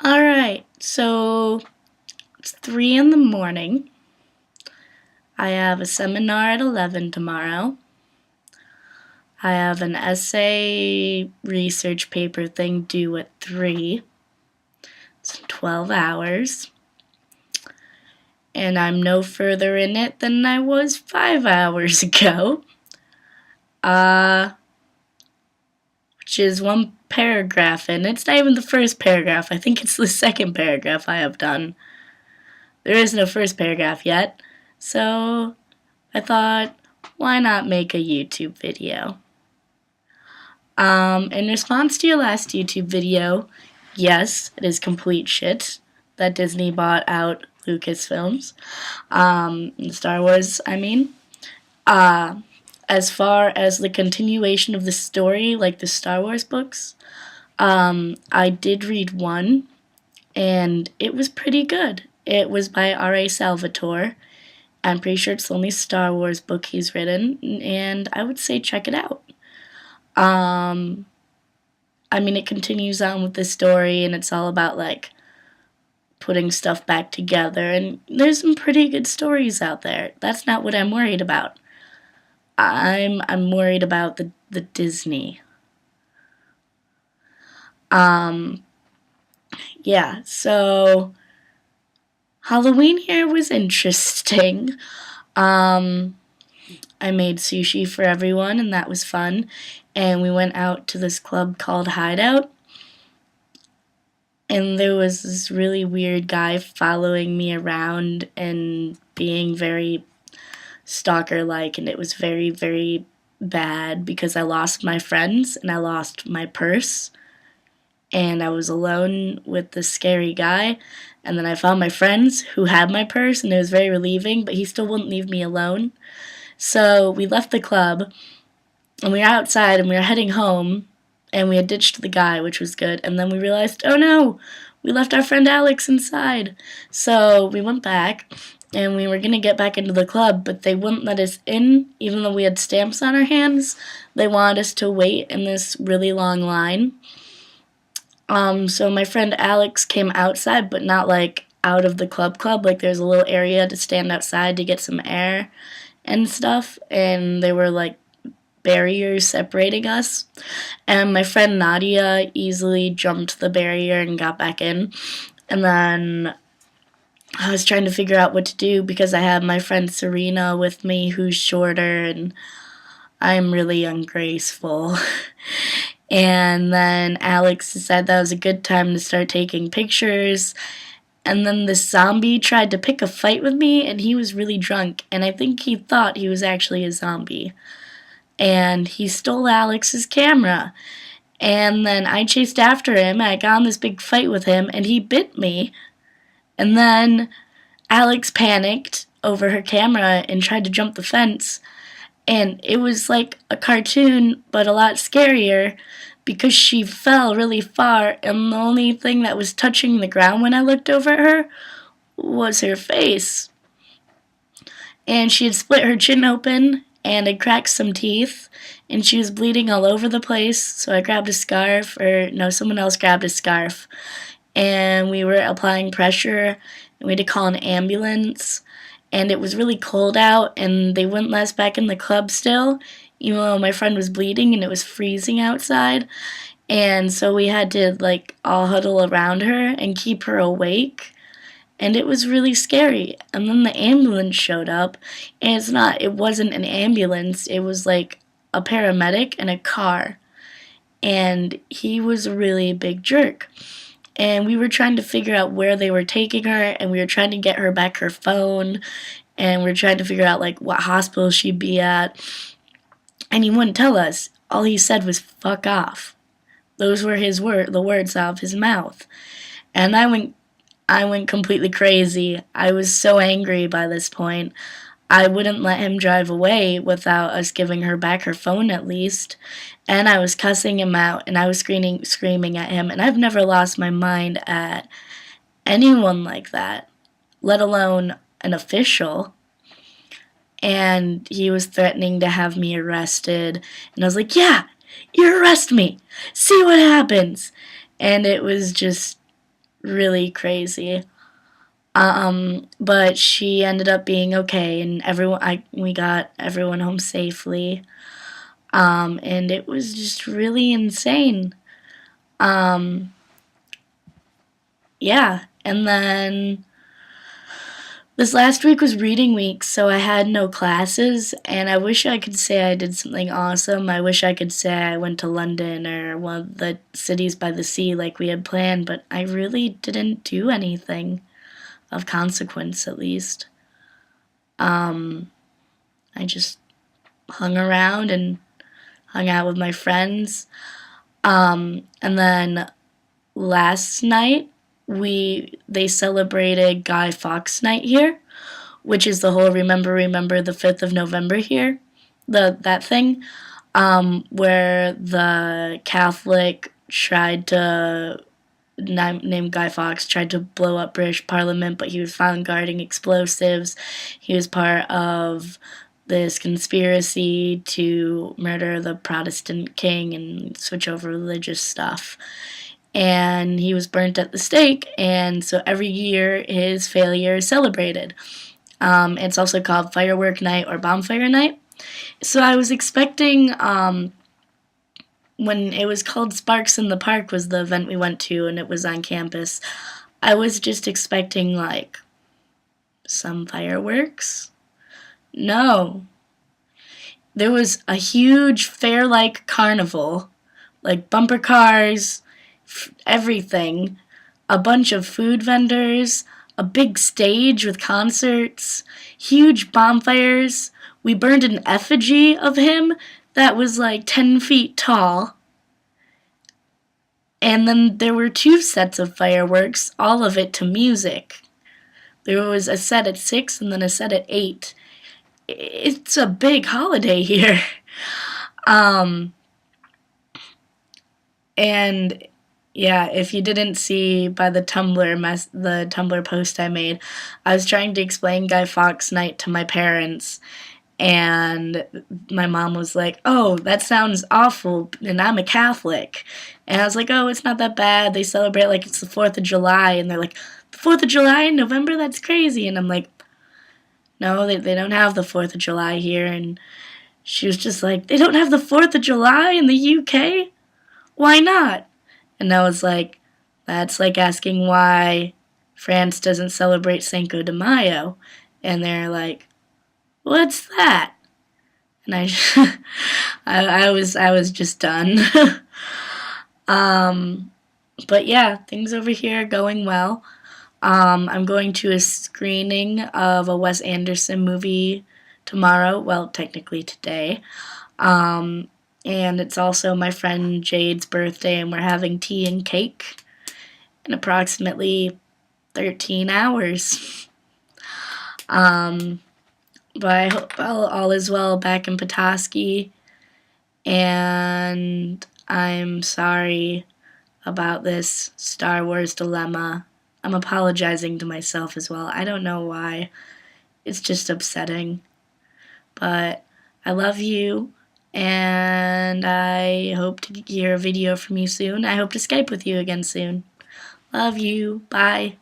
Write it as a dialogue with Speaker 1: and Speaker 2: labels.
Speaker 1: Alright, so it's 3 in the morning. I have a seminar at 11 tomorrow. I have an essay research paper thing due at 3. It's 12 hours. And I'm no further in it than I was 5 hours ago. Which is one paragraph in. It's not even the first paragraph. I think it's the second paragraph I have done. There is no first paragraph yet. So I thought, why not make a YouTube video? In response to your last YouTube video, yes, it is complete shit that Disney bought out Lucasfilms. Star Wars, I mean. As far as the continuation of the story, like the Star Wars books, I did read one, and it was pretty good. It was by R.A. Salvatore. I'm pretty sure it's the only Star Wars book he's written, and I would say check it out. I mean, it continues on with the story, and it's all about, like, putting stuff back together, and there's some pretty good stories out there. That's not what I'm worried about. I'm worried about the Disney. Yeah, so Halloween here was interesting. I made sushi for everyone, and that was fun. And we went out to this club called Hideout. And there was this really weird guy following me around and being very stalker-like, and it was very, very bad because I lost my friends and I lost my purse. And I was alone with this scary guy. And then I found my friends who had my purse, and it was very relieving, but he still wouldn't leave me alone. So we left the club, and we were outside, and we were heading home, and we had ditched the guy, which was good. And then we realized, oh no, we left our friend Alex inside. So we went back, and we were going to get back into the club, but they wouldn't let us in, even though we had stamps on our hands. They wanted us to wait in this really long line. So my friend Alex came outside, but not, like, out of the club. Like, there's a little area to stand outside to get some air and stuff, and there were, like, barriers separating us. And my friend Nadia easily jumped the barrier and got back in. And then I was trying to figure out what to do because I have my friend Serena with me, who's shorter, and I'm really ungraceful. And then Alex decided that was a good time to start taking pictures. And then this zombie tried to pick a fight with me, and he was really drunk. And I think he thought he was actually a zombie. And he stole Alex's camera. And then I chased after him, and I got in this big fight with him, and he bit me. And then Alex panicked over her camera and tried to jump the fence. And it was like a cartoon, but a lot scarier, because she fell really far, and the only thing that was touching the ground when I looked over at her was her face. And she had split her chin open, and had cracked some teeth, and she was bleeding all over the place, so I grabbed a scarf, someone else grabbed a scarf, and we were applying pressure, and we had to call an ambulance. And it was really cold out, and they wouldn't let us back in the club still, even though my friend was bleeding and it was freezing outside. And so we had to, like, all huddle around her and keep her awake. And it was really scary. And then the ambulance showed up, and it wasn't an ambulance, it was like a paramedic and a car. And he was a really big jerk. And we were trying to figure out where they were taking her, and we were trying to get her back her phone, and we were trying to figure out, like, what hospital she'd be at. And he wouldn't tell us. All he said was, fuck off. Those were the words out of his mouth. And I went completely crazy. I was so angry by this point. I wouldn't let him drive away without us giving her back her phone at least. And I was cussing him out, and I was screaming at him. And I've never lost my mind at anyone like that, let alone an official. And he was threatening to have me arrested. And I was like, yeah, you arrest me. See what happens. And it was just really crazy. But she ended up being okay, and we got everyone home safely. And it was just really insane. Um, yeah, and then this last week was reading week, so I had no classes, and I wish I could say I did something awesome. I wish I could say I went to London or one of the cities by the sea like we had planned, but I really didn't do anything of consequence, at least. I just hung around and hung out with my friends. And then last night, they celebrated Guy Fawkes Night here, which is the whole remember the 5th of November here, that thing, where the Catholic tried to named Guy Fawkes tried to blow up British Parliament, but he was found guarding explosives. He was part of this conspiracy to murder the Protestant king and switch over religious stuff. And he was burnt at the stake, and so every year his failure is celebrated. It's also called Firework Night or Bonfire Night. So I was expecting, when it was called Sparks in the Park was the event we went to, and it was on campus. I was just expecting, like, some fireworks. No. There was a huge fair-like carnival, like bumper cars, everything, a bunch of food vendors, a big stage with concerts, huge bonfires. We burned an effigy of him that was like 10 feet tall. And then there were 2 sets of fireworks, all of it to music. There was a set at 6 and then a set at 8. It's a big holiday here. Um, and yeah, if you didn't see by the Tumblr post I made, I was trying to explain Guy Fawkes Night to my parents, and my mom was like, "Oh, that sounds awful," and I'm a Catholic. And I was like, "Oh, it's not that bad. They celebrate like it's the 4th of July." And they're like, "The 4th of July in November? That's crazy." And I'm like, "No, they don't have the 4th of July here." And she was just like, "They don't have the 4th of July in the UK? Why not?" And I was like, "That's like asking why France doesn't celebrate Cinco de Mayo." And they're like, "What's that?" And I was just done. But yeah, things over here are going well. I'm going to a screening of a Wes Anderson movie tomorrow. Well, technically today. And it's also my friend Jade's birthday, and we're having tea and cake in approximately 13 hours. But I hope all is well back in Petoskey, and I'm sorry about this Star Wars dilemma. I'm apologizing to myself as well. I don't know why. It's just upsetting. But I love you, and I hope to hear a video from you soon. I hope to Skype with you again soon. Love you. Bye.